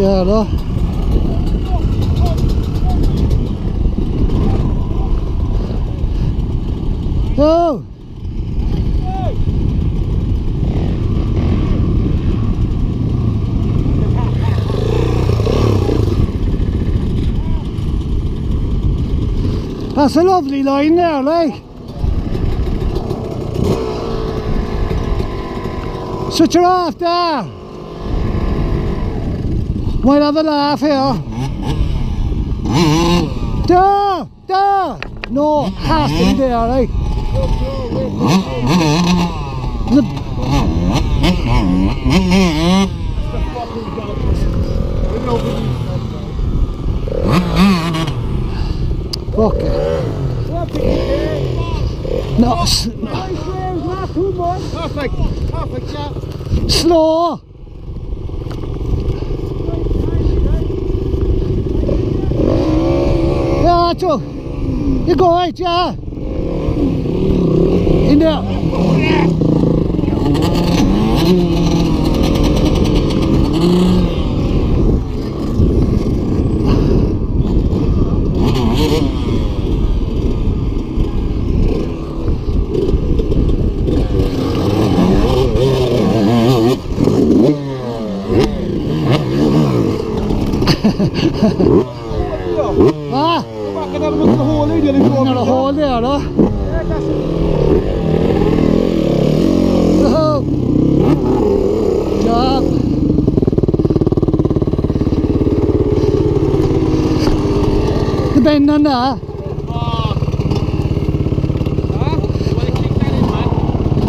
Där då. Go! That's a lovely line there, like. Switch her off there. Might have a laugh here. There! There! No, has to be there, right? Fuck it. No, Perfect, perfect, yeah. slow. Yeah, Joe. You go right, yeah. In there. Ah! Man kan även ha hål i det lite. Några hål där då. Ja. Det bänder där.